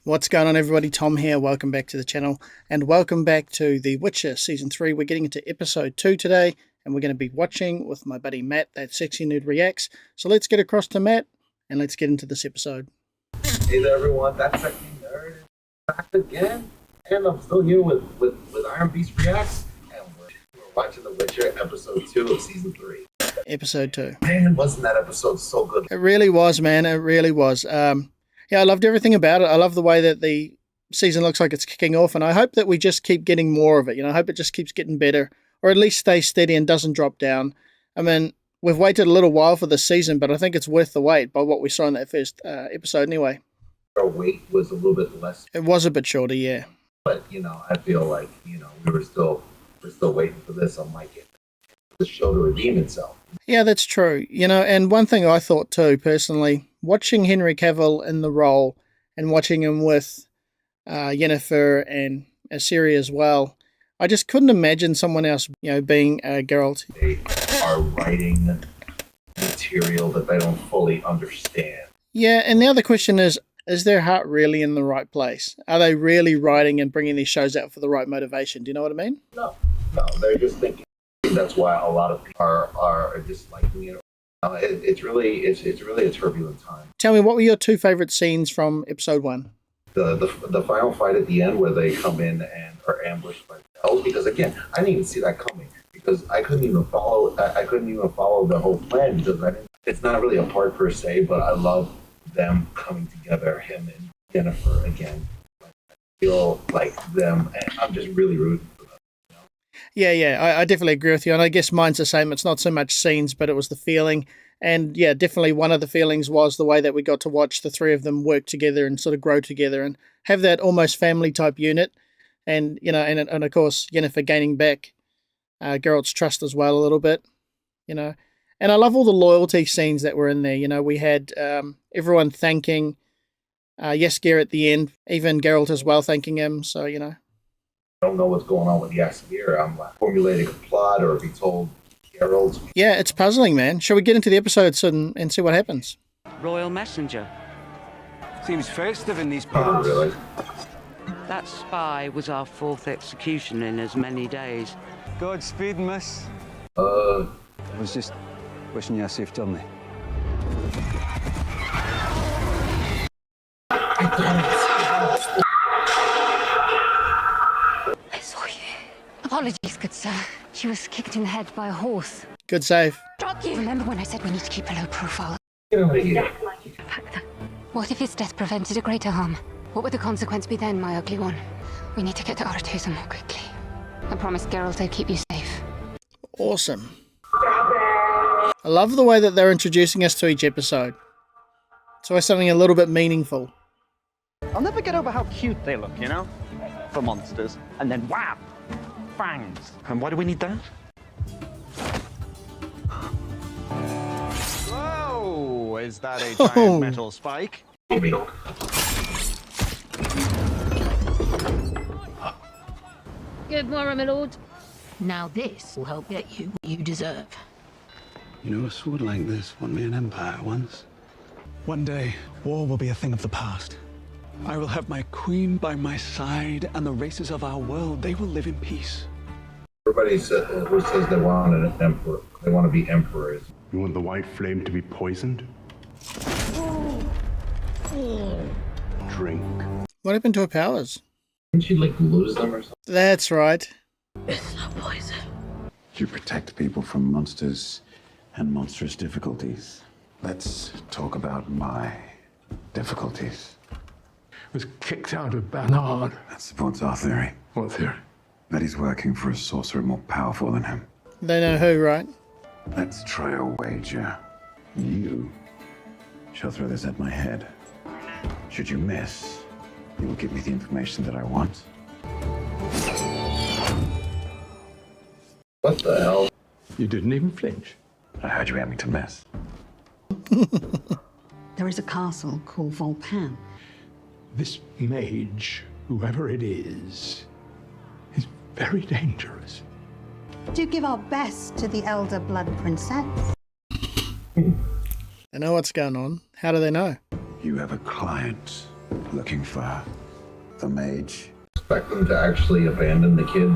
What's going on, everybody? Tom here. Welcome back to the channel and welcome back to The Witcher Season 3. We're getting into Episode 2 today and we're going to be watching with my buddy Matt, that Sexy Nude Reacts. So let's get across to Matt and let's get into this episode. Hey there, everyone. That Sexy Nerd is back again. And I'm still here with Iron Beast Reacts. And we're watching The Witcher Episode 2 of Season 3. Episode 2. Man, wasn't that episode so good? It really was, man. It really was. Yeah, I loved everything about it. I love the way that the season looks like it's kicking off, and I hope that we just keep getting more of it. You know, I hope it just keeps getting better, or at least stays steady and doesn't drop down. I mean, we've waited a little while for this season, but I think it's worth the wait by what we saw in that first episode anyway. Our wait was a little bit less. It was a bit shorter, yeah. But, I feel like, we're still waiting for this. I'm like, the show to redeem itself. Yeah, that's true. And one thing I thought too, personally, watching Henry Cavill in the role and watching him with Yennefer and Ciri as well, I just couldn't imagine someone else, being Geralt. They are writing material that they don't fully understand. Yeah, and the other question is their heart really in the right place? Are they really writing and bringing these shows out for the right motivation? Do you know what I mean? No, they're just thinking. That's why a lot of people are disliking it. It's really a turbulent time. Tell me, what were your two favorite scenes from episode 1? The final fight at the end where they come in and are ambushed by the elves, because again, I didn't even see that coming because I couldn't even follow the whole plan because it's not really a part per se, but I love them coming together, him and Yennefer again. I feel like them, and I'm just really rooting. Yeah, I definitely agree with you, and I guess mine's the same. It's not so much scenes, but it was the feeling, and yeah, definitely one of the feelings was the way that we got to watch the three of them work together and sort of grow together and have that almost family-type unit, and, and of course, Yennefer gaining back Geralt's trust as well a little bit, and I love all the loyalty scenes that were in there. We had everyone thanking Jaskier at the end, even Geralt as well thanking him, so, I don't know what's going on with Jaskier. I'm formulating a plot, or if he told Geralt. Yeah, it's puzzling, man. Shall we get into the episodes and see what happens? Royal messenger. Seems festive in these parts. Really? That spy was our 4th execution in as many days. Godspeed, miss. I was just wishing you a safe journey. Apologies, good sir. She was kicked in the head by a horse. Good save. Remember when I said we need to keep a low profile? Get out of here. What if his death prevented a greater harm? What would the consequence be then, my ugly one? We need to get to Aretusa more quickly. I promised Geralt I'd keep you safe. Awesome. I love the way that they're introducing us to each episode. It's always something a little bit meaningful. I'll never get over how cute they look, for monsters. And then wham! Fangs. And why do we need that? Whoa! Is that a giant metal spike? Good morning, my lord. Now this will help get you what you deserve. A sword like this won me an empire once. One day, war will be a thing of the past. I will have my queen by my side, and the races of our world, they will live in peace. Everybody who says they want an emperor, they want to be emperors. You want the white flame to be poisoned? Drink. What happened to her powers? Didn't she lose them or something? That's right. It's not poison. You protect people from monsters and monstrous difficulties. Let's talk about my difficulties. Was kicked out of Bernard. That supports our theory. What theory? That he's working for a sorcerer more powerful than him. They know who, right? Let's try a wager. You shall throw this at my head. Should you miss, you will give me the information that I want. What the hell? You didn't even flinch. I heard you had me to miss. There is a castle called Volpan. This mage, whoever it is very dangerous. Do give our best to the Elder Blood Princess. They know what's going on. How do they know? You have a client Looking for the mage. Expect them to actually abandon the kid.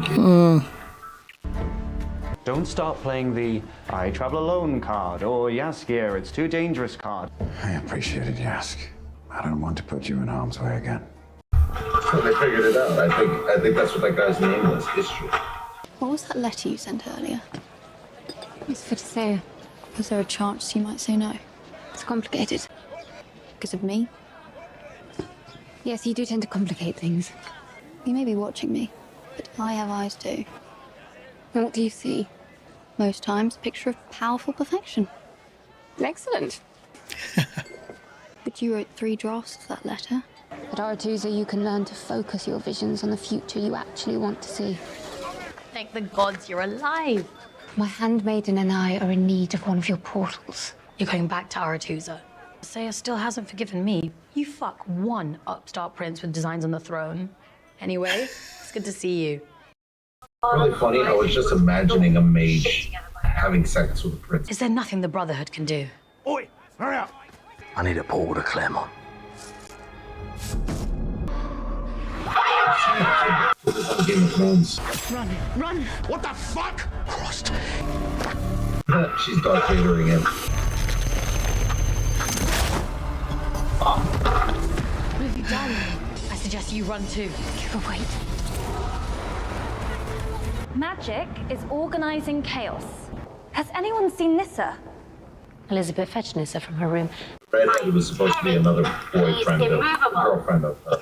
Don't start playing the I travel alone card or Yaskir, it's too dangerous card. I appreciate it, Yask. I don't want to put you in harm's way again. So they figured it out. I think that's what that guy's name was. History. What was that letter you sent earlier? It's for Tissaia. Was there a chance you might say no? It's complicated. Because of me? Yes, you do tend to complicate things. You may be watching me, but I have eyes too. And what do you see? Most times, a picture of powerful perfection. Excellent. But you wrote 3 drafts of that letter. At Aretusa, you can learn to focus your visions on the future you actually want to see. Thank the gods you're alive. My handmaiden and I are in need of one of your portals. You're going back to Aretusa. Tissaia still hasn't forgiven me. You fuck one upstart prince with designs on the throne. Anyway, it's good to see you. Really funny. I was just imagining a mage having sex with a prince. Is there nothing the Brotherhood can do? Oi, hurry up. I need a portal to Claremont. This is on Game of Thrones. Run, run! What the fuck? Crossed. She's Darth Vadering him. What have you done? I suggest you run too. Give her wait. Magic is organizing chaos. Has anyone seen Nissa? Elizabeth fetched Nissa from her room. Redhead was supposed to be another boyfriend of, girlfriend of her.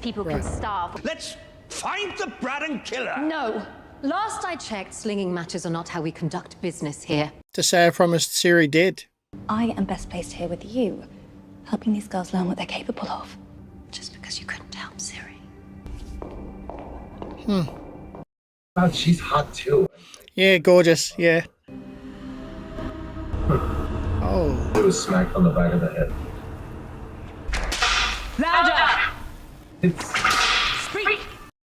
People can starve. Let's find the brat and kill her. No. Last I checked, slinging matches are not how we conduct business here. Tissaia promised Ciri dead. I am best placed here with you, helping these girls learn what they're capable of. Just because you couldn't help Ciri. God, she's hot too. Yeah, gorgeous. Yeah. Oh. It was smacked on the back of the head. Louder! It's Speak!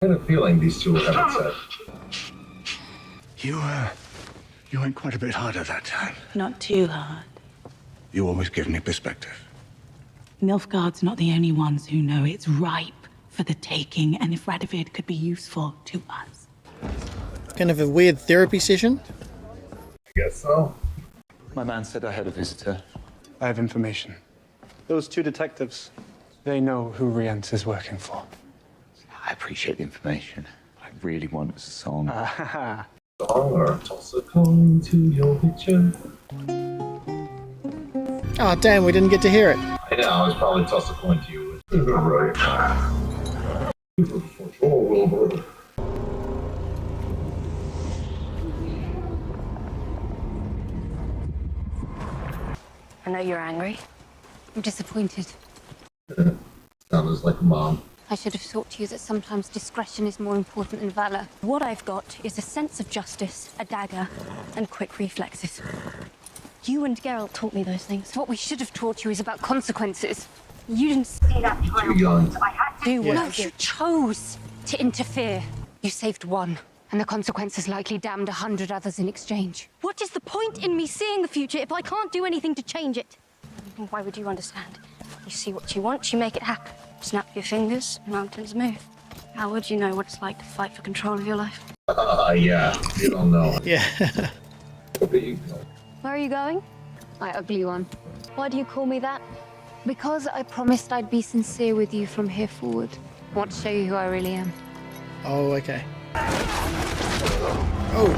I had a feeling these two would have it said. You went quite a bit harder that time. Not too hard. You always give me perspective. Nilfgaard's not the only ones who know it's ripe for the taking, and if Radovid could be useful to us. Kind of a weird therapy session. I guess so. My man said I had a visitor. I have information. Those 2 detectives, they know who Rience is working for. I appreciate the information. I really want a song. Song or toss a coin to your picture. Oh, damn, we didn't get to hear it. I know, I was probably toss a coin to you. Right. I know you're angry. I'm disappointed. Sounds like Mom. I should have taught you that sometimes discretion is more important than valor. What I've got is a sense of justice, a dagger, and quick reflexes. You and Geralt taught me those things. What we should have taught you is about consequences. You didn't see that Too young. so I had to do what I No, did. you chose to interfere. You saved one, and the consequences likely damned 100 others in exchange. What is the point in me seeing the future if I can't do anything to change it? And why would you understand? You see what you want, you make it happen. Snap your fingers, mountains move. How would you know what it's like to fight for control of your life? Yeah, you don't know. Yeah. There you go. Where are you going? My ugly one. Why do you call me that? Because I promised I'd be sincere with you from here forward. I want to show you who I really am. Oh, okay. Oh.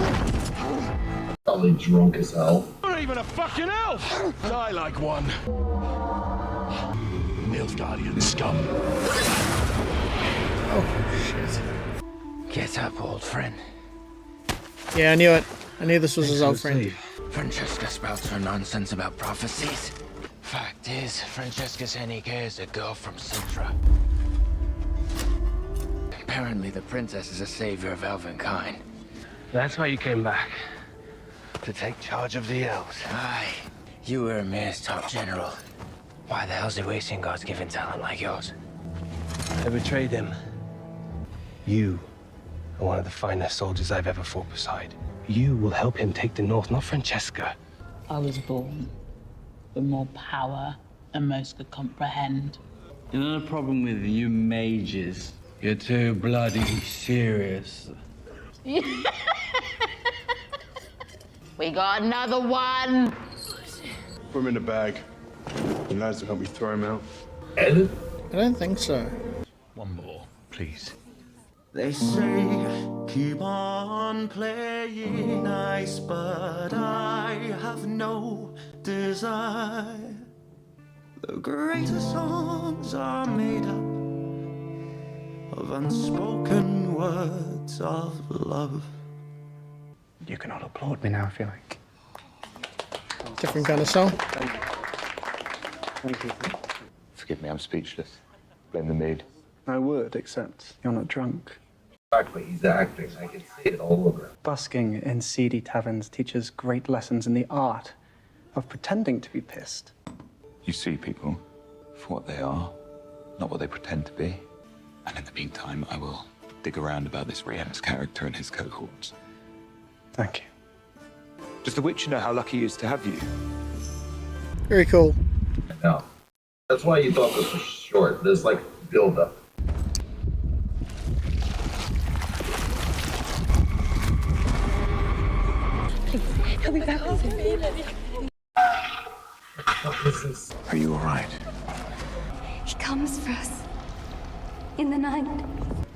Probably drunk as hell. Not even a fucking elf! Die like one. Nilfgaardian scum. Oh, shit. Get up, old friend. Yeah, I knew it. I knew this was his old friend. Francesca spouts her nonsense about prophecies. Fact is, Francesca Seneca is a girl from Sintra. Apparently the princess is a savior of elvenkind. That's why you came back. To take charge of the elves. Aye. You were Emir's top general. Why the hell's he wasting God's given talent like yours? I betrayed him. You are one of the finest soldiers I've ever fought beside. You will help him take the north, not Francesca. I was born with more power than most could comprehend. You know the problem with you mages? You're too bloody serious. We got another one. Put him in a bag. The lads will help me throw him out. Ed? I don't think so. One more, please. They say, keep on playing nice, but I have no desire. The greatest songs are made up of unspoken words of love. You can all applaud me now if you like. Different kind of song. Thank you. Forgive me, I'm speechless. Blame the mood. I would, except you're not drunk. Exactly, he's acting. I can see it all over him. Busking in seedy taverns teaches great lessons in the art of pretending to be pissed. You see people for what they are, not what they pretend to be. And in the meantime, I will dig around about this Rien's character and his cohorts. Thank you. Does the Witcher know how lucky he is to have you? Very cool. No. That's why you thought this was short. There's like build up. He'll be back soon. Are you all right? He comes for us. In the night.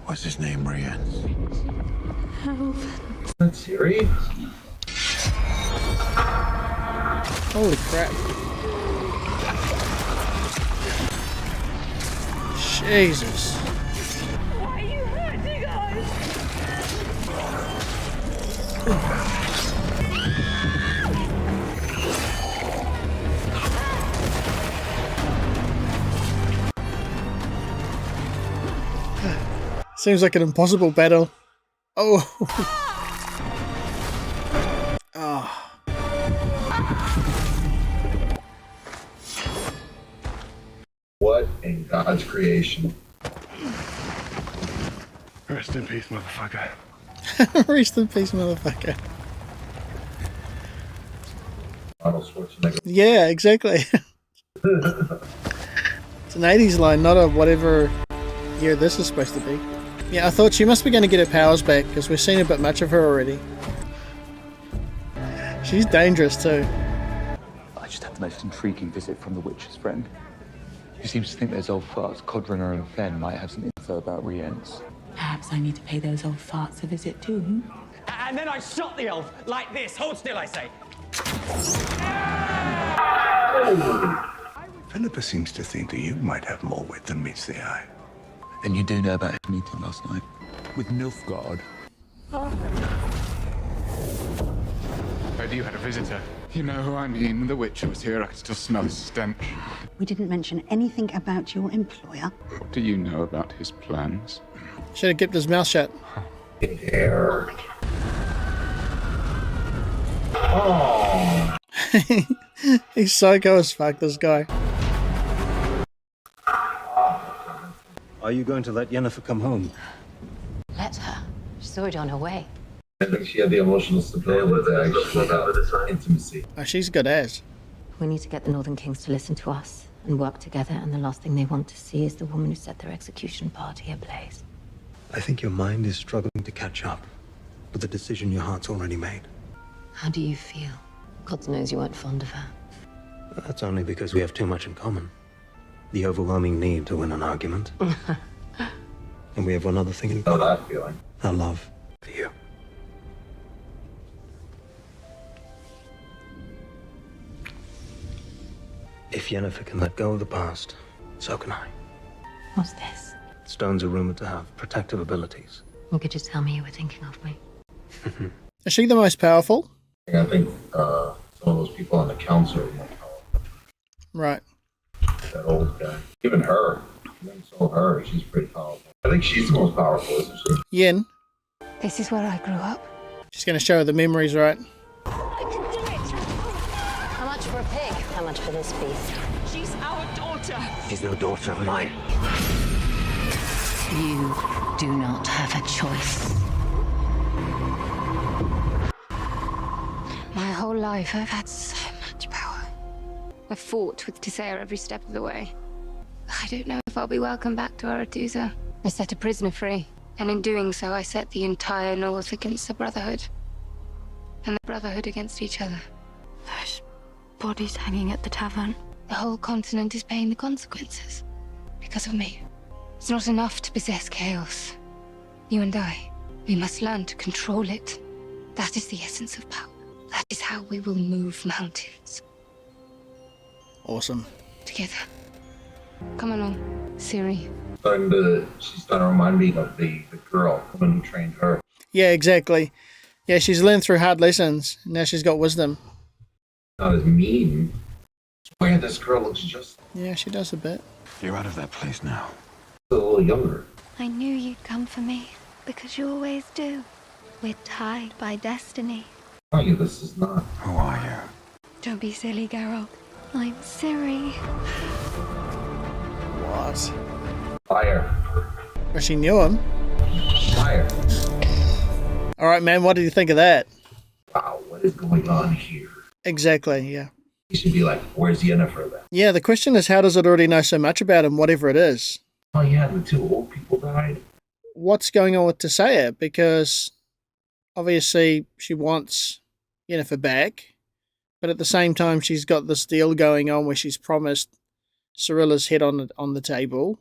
What's his name, Rien? Help. Siri? Holy crap. Jesus. Why are you hurting Seems like an impossible battle. Oh. Oh. What in God's creation? Rest in peace, motherfucker. Rest in peace, motherfucker. Arnold Schwarzenegger. Yeah, exactly. It's an 80s line, not a whatever year this is supposed to be. Yeah, I thought she must be going to get her powers back because we've seen a bit much of her already. She's dangerous too. I just had the most intriguing visit from the Witcher's friend. He seems to think those old farts, Codringer and Fen, might have some info about Rien's. Perhaps I need to pay those old farts a visit too. And then I shot the elf like this. Hold still, I say. Philippa seems to think that you might have more wit than meets the eye. Then you do know about his meeting last night with Nilfgaard. Heard you had a visitor. You know who I mean. The Witcher was here. I can still smell his stench. We didn't mention anything about your employer. What do you know about his plans? Should have kept his mouth shut. Hair. Oh. He's psycho as fuck, this guy. Are you going to let Yennefer come home? Let her. She's already on her way. I think she had the emotional stability to actually have intimacy. Oh, she's good as. We need to get the Northern Kings to listen to us and work together, and the last thing they want to see is the woman who set their execution party ablaze. I think your mind is struggling to catch up with the decision your heart's already made. How do you feel? God knows you weren't fond of her. That's only because we have too much in common. The overwhelming need to win an argument. And we have one other thing in common. Know that feeling. Our love for you. If Yennefer can let go of the past, so can I. What's this? Stones are rumored to have protective abilities. You could just tell me you were thinking of me. Is she the most powerful? I think some of those people on the council are more powerful. Right. That old guy. Even her. Even so her, she's pretty powerful. I think she's the most powerful, isn't she? Yen. This is where I grew up. She's going to show her the memories, right? How much for a pig? How much for this beast? She's our daughter. She's no daughter of mine. You do not have a choice. My whole life I've had so much power. I've fought with Tissaia every step of the way. I don't know if I'll be welcome back to Aretusa. I set a prisoner free, and in doing so, I set the entire North against the Brotherhood, and the Brotherhood against each other. Those bodies hanging at the tavern. The whole continent is paying the consequences because of me. It's not enough to possess chaos. You and I, we must learn to control it. That is the essence of power. That is how we will move mountains. Awesome. Together. Come along, Ciri. She's starting to remind me of the girl, the one who trained her. Yeah, exactly. Yeah, she's learned through hard lessons. Now she's got wisdom. Not as mean. I swear this girl looks just Yeah, she does a bit. You're out of that place now. a little younger. I knew you'd come for me, because you always do. We're tied by destiny. Are you? This is not. Who are you? Don't be silly, Geralt. I'm Ciri. What? Fire. But she knew him. Fire. All right, man, what did you think of that? Wow, what is going on here? Exactly, yeah. You should be like, where's Yennefer then? Yeah, the question is, how does it already know so much about him, whatever it is? Oh yeah, the two old people died. What's going on with Tissaia? Because obviously she wants Yennefer back, but at the same time she's got this deal going on where she's promised Cirilla's head on the table.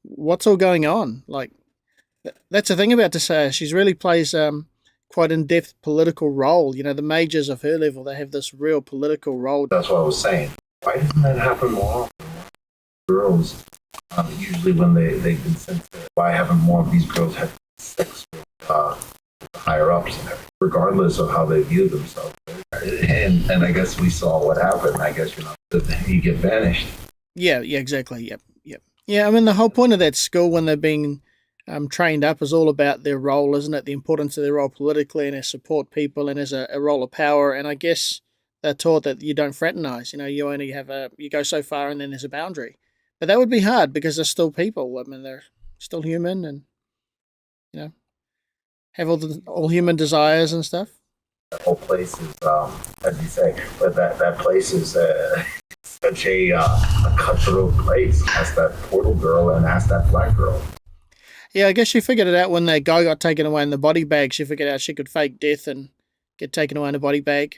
What's all going on? Like, that's the thing about Tissaia. She really plays quite in-depth political role. You know, the mages of her level, they have this real political role. That's what I was saying. Why doesn't that happen more often? Girls, usually when they consent to by having more of these girls have sex with higher ups and everything, regardless of how they view themselves. And I guess we saw what happened. I guess, you get banished. Yeah, exactly. Yep. Yeah, I mean, the whole point of that school when they're being trained up is all about their role, isn't it? The importance of their role politically and as support people and as a role of power. And I guess they're taught that you don't fraternize. You only have you go so far and then there's a boundary. But that would be hard because they're still people. I mean, they're still human and, have all human desires and stuff. That whole place is, as you say, but that place is such a cutthroat place. Ask that portal girl and ask that black girl. Yeah, I guess she figured it out when that guy got taken away in the body bag. She figured out she could fake death and get taken away in a body bag.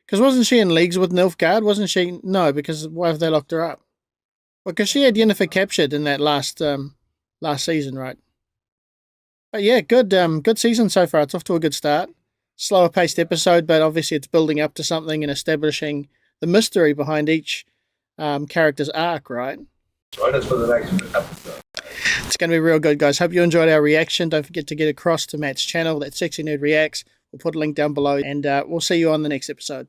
Because wasn't she in leagues with Nilfgaard? Wasn't she? No, because why have they locked her up? Well, because she had Yennefer captured in that last season, right? But yeah, good season so far. It's off to a good start. Slower paced episode, but obviously it's building up to something and establishing the mystery behind each character's arc, right? Join us for the next episode. It's going to be real good, guys. Hope you enjoyed our reaction. Don't forget to get across to Matt's channel, that Sexy Nerd Reacts. We'll put a link down below, and we'll see you on the next episode.